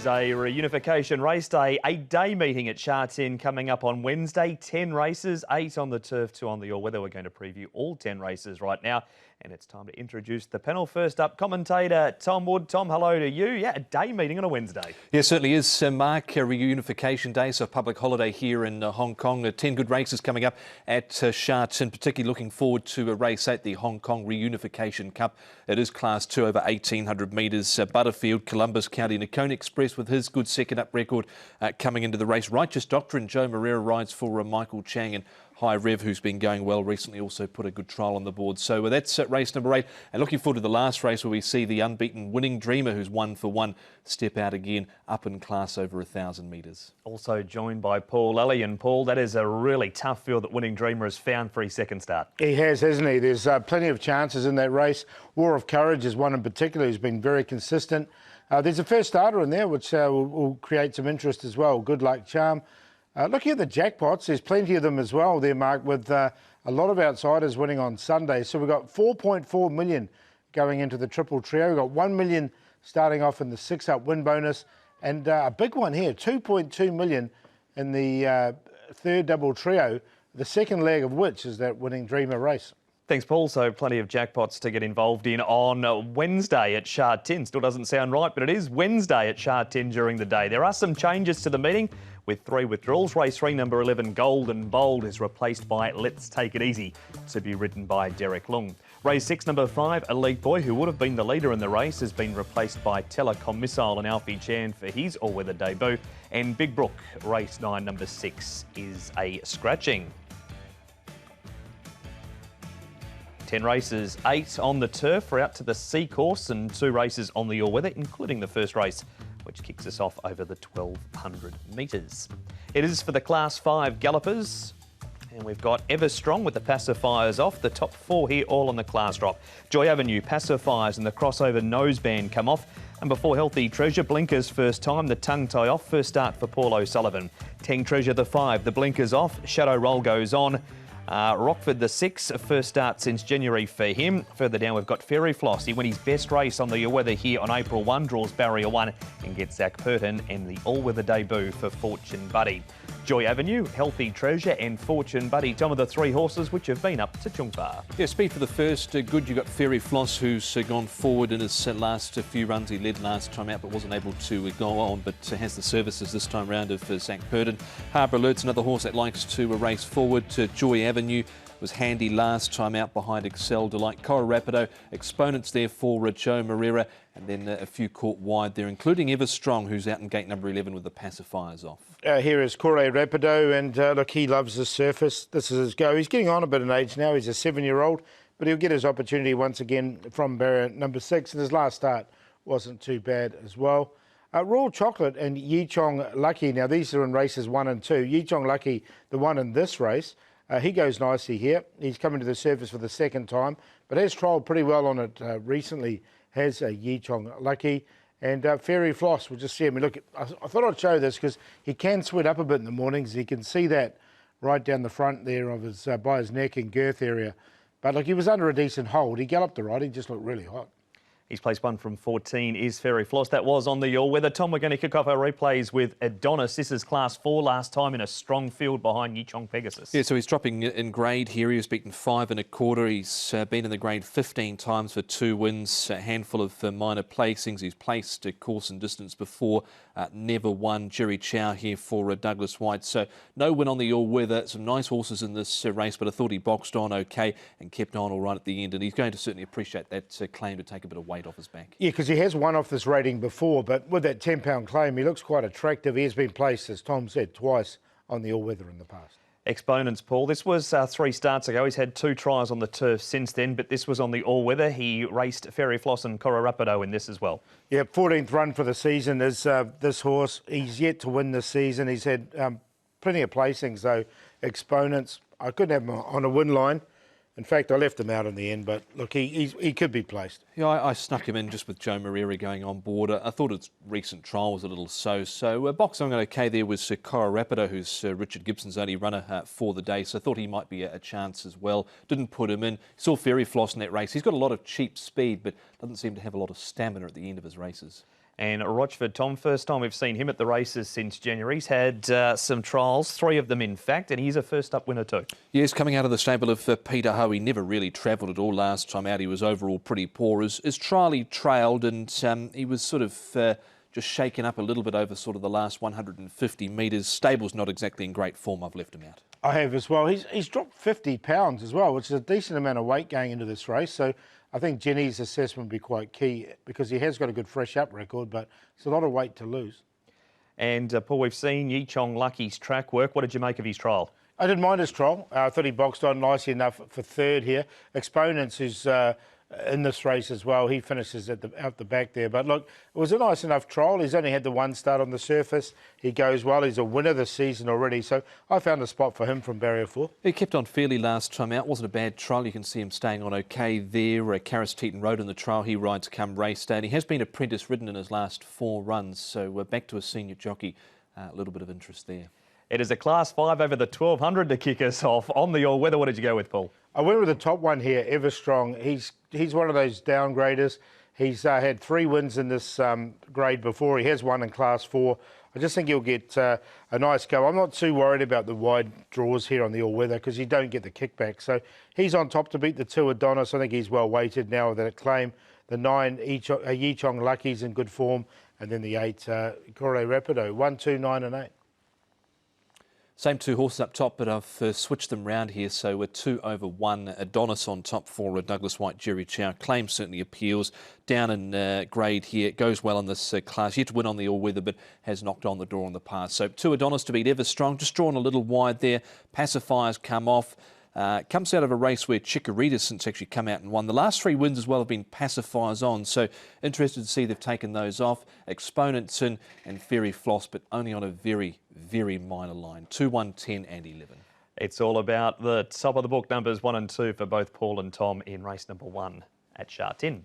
is a reunification race day, 8-day meeting at Sha Tin coming up on Wednesday. 10 races, 8 on the turf, 2 on the all-weather. We're going to preview all 10 races right now. And it's time to introduce the panel. First up, commentator Tom Wood. Tom, hello to you. Yeah, a day meeting on a Wednesday. Yeah, certainly is, Mark. Reunification Day, so a public holiday here in Hong Kong. 10 good races coming up at Sha Tin, particularly looking forward to a race at the Hong Kong Reunification Cup. It is Class 2 over 1,800 metres. Butterfield, Columbus County, Nakone Express with his good second-up record coming into the race. Righteous Doctrine, Joe Moreira rides for Michael Chang, and High Rev, who's been going well recently, also put a good trial on the board. So that's race number 8. And looking forward to the last race where we see the unbeaten Winning Dreamer, who's 1 for 1, step out again up in class over 1,000 metres. Also joined by Paul Ellie. And Paul, that is a really tough field that Winning Dreamer has found for his second start. He has, hasn't he? There's plenty of chances in that race. War of Courage is one in particular who's been very consistent. There's a first starter in there, which will create some interest as well. Good Luck Charm. Looking at the jackpots, there's plenty of them as well there, Mark, with a lot of outsiders winning on Sunday. So we've got 4.4 million going into the triple trio. We've got 1 million starting off in the 6-up win bonus. And a big one here, 2.2 million in the third double trio, the second leg of which is that Winning Dreamer race. Thanks, Paul. So plenty of jackpots to get involved in on Wednesday at Sha Tin. Still doesn't sound right, but it is Wednesday at Sha Tin during the day. There are some changes to the meeting with 3 withdrawals. Race 3, number 11, Golden Bold, is replaced by Let's Take It Easy, to be ridden by Derek Lung. Race 6, number 5, Elite Boy, who would have been the leader in the race, has been replaced by Telecom Missile and Alfie Chan for his all-weather debut. And Big Brook, race 9, number 6, is a scratching. 10 races, 8 on the turf. We're out to the C course and 2 races on the all-weather, including the first race, which kicks us off over the 1,200 metres. It is for the Class 5 gallopers, and we've got Ever Strong with the pacifiers off. The top 4 here all on the class drop. Joy Avenue, pacifiers, and the crossover noseband come off. And before Healthy Treasure, blinkers first time, the tongue tie off. First start for Paul O'Sullivan. Teng Treasure the 5, the blinkers off. Shadow Roll goes on. Rockford the 6, first start since January for him. Further down we've got Fairy Floss. He won his best race on the all-weather here on April 1, draws barrier 1 and gets Zach Purton, and the all-weather debut for Fortune Buddy. Joy Avenue, Healthy Treasure and Fortune Buddy, some of the 3 horses which have been up to Chungpa. Yeah, speed for the first. Good, you got Fairy Floss, who's gone forward in his last few runs. He led last time out but wasn't able to go on, but has the services this time round of Zach Purton. Harbour Alert's another horse that likes to race forward. Joy Avenue was handy last time out behind Excel Delight. Cora Rapido, exponents there for Joe Moreira, and then a few caught wide there, including Ever Strong, who's out in gate number 11 with the pacifiers off. Here is Cora Rapido, and look, he loves the surface. This is his go. He's getting on a bit in age now. He's a 7-year-old, but he'll get his opportunity once again from barrier number 6, and his last start wasn't too bad as well. Royal Chocolate and Yi Chong Lucky. Now, these are in races 1 and 2. Yi Chong Lucky, the one in this race, he goes nicely here. He's coming to the surface for the second time, but has trialled pretty well on it recently, has Yi Chong Lucky. And Fairy Floss, we'll just see him. Look, I thought I'd show this because he can sweat up a bit in the mornings. You can see that right down the front there of his by his neck and girth area. But look, he was under a decent hold. He galloped the right. He just looked really hot. He's placed 1 from 14 is Fairy Floss. That was on the all-weather. Tom, we're going to kick off our replays with Adonis. This is Class 4 last time in a strong field behind Yichong Pegasus. Yeah, so he's dropping in grade here. He was beaten 5 1/4. He's been in the grade 15 times for 2 wins, a handful of minor placings. He's placed course and distance before, never won. Jerry Chow here for Douglas White. So no win on the all-weather. Some nice horses in this race, but I thought he boxed on okay and kept on all right at the end. And he's going to certainly appreciate that claim to take a bit of weight off his back. Yeah, because he has won off this rating before, but with that 10-pound claim, he looks quite attractive. He has been placed, as Tom said, twice on the all-weather in the past. Exponents, Paul. This was 3 starts ago. He's had 2 tries on the turf since then, but this was on the all-weather. He raced Fairy Floss and Cora Rapido in this as well. Yeah, 14th run for the season is this horse. He's yet to win this season. He's had plenty of placings, though. Exponents, I couldn't have him on a win line. In fact, I left him out in the end, but look, he could be placed. Yeah, I snuck him in just with Joe Moreira going on board. I thought its recent trial was a little so-so. Boxing okay there was Cora Rapido, who's Richard Gibson's only runner for the day, so I thought he might be a chance as well. Didn't put him in. Saw Fairy Floss in that race. He's got a lot of cheap speed, but doesn't seem to have a lot of stamina at the end of his races. And Rochford Tom, first time we've seen him at the races since January. He's had some trials, 3 of them in fact, and he's a first up winner too. Yes, coming out of the stable of Peter Ho, he never really travelled at all last time out. He was overall pretty poor. His trial he trailed, and he was sort of just shaken up a little bit over sort of the last 150 metres. Stable's not exactly in great form. I've left him out. I have as well. He's dropped 50 pounds as well, which is a decent amount of weight going into this race. So I think Jenny's assessment would be quite key because he has got a good fresh up record, but it's a lot of weight to lose. And Paul, we've seen Yi Chong Lucky's track work. What did you make of his trial? I didn't mind his trial. I thought he boxed on nicely enough for third here. Exponents, who's in this race as well, he finishes out the back there. But look, it was a nice enough trial. He's only had the 1 start on the surface. He goes well. He's a winner this season already. So I found a spot for him from barrier 4. He kept on fairly last time out. Wasn't a bad trial. You can see him staying on okay there. Carris Teton rode in the trial. He rides come race day. And he has been apprentice ridden in his last 4 runs. So we're back to a senior jockey. A little bit of interest there. It is a Class 5 over the 1200 to kick us off. On the all-weather, what did you go with, Paul? I went with the top one here, Everstrong. He's one of those downgraders. He's had 3 wins in this grade before. He has 1 in Class 4. I just think he'll get a nice go. I'm not too worried about the wide draws here on the all-weather because you don't get the kickback. So he's on top to beat the 2 Adonis. I think he's well weighted now with that claim. The 9 Yi Chong Lucky's in good form. And then the 8 Corre Rapido, 1, 2, 9 and 8. Same 2 horses up top, but I've switched them round here. So we're 2 over 1. Adonis on top for Douglas White, Jerry Chow. Claim certainly appeals. Down in grade here. It goes well in this class. Yet to win on the all-weather, but has knocked on the door on the pass. So 2 Adonis to beat Everstrong. Just drawn a little wide there. Pacifiers come off. Comes out of a race where Chikorita since actually come out and won. The last 3 wins as well have been pacifiers on, so interested to see they've taken those off. Exponents in and Fairy Floss, but only on a very, very minor line. 2, 1, 10 and 11. It's all about the top of the book numbers 1 and 2 for both Paul and Tom in race number 1 at Sha Tin.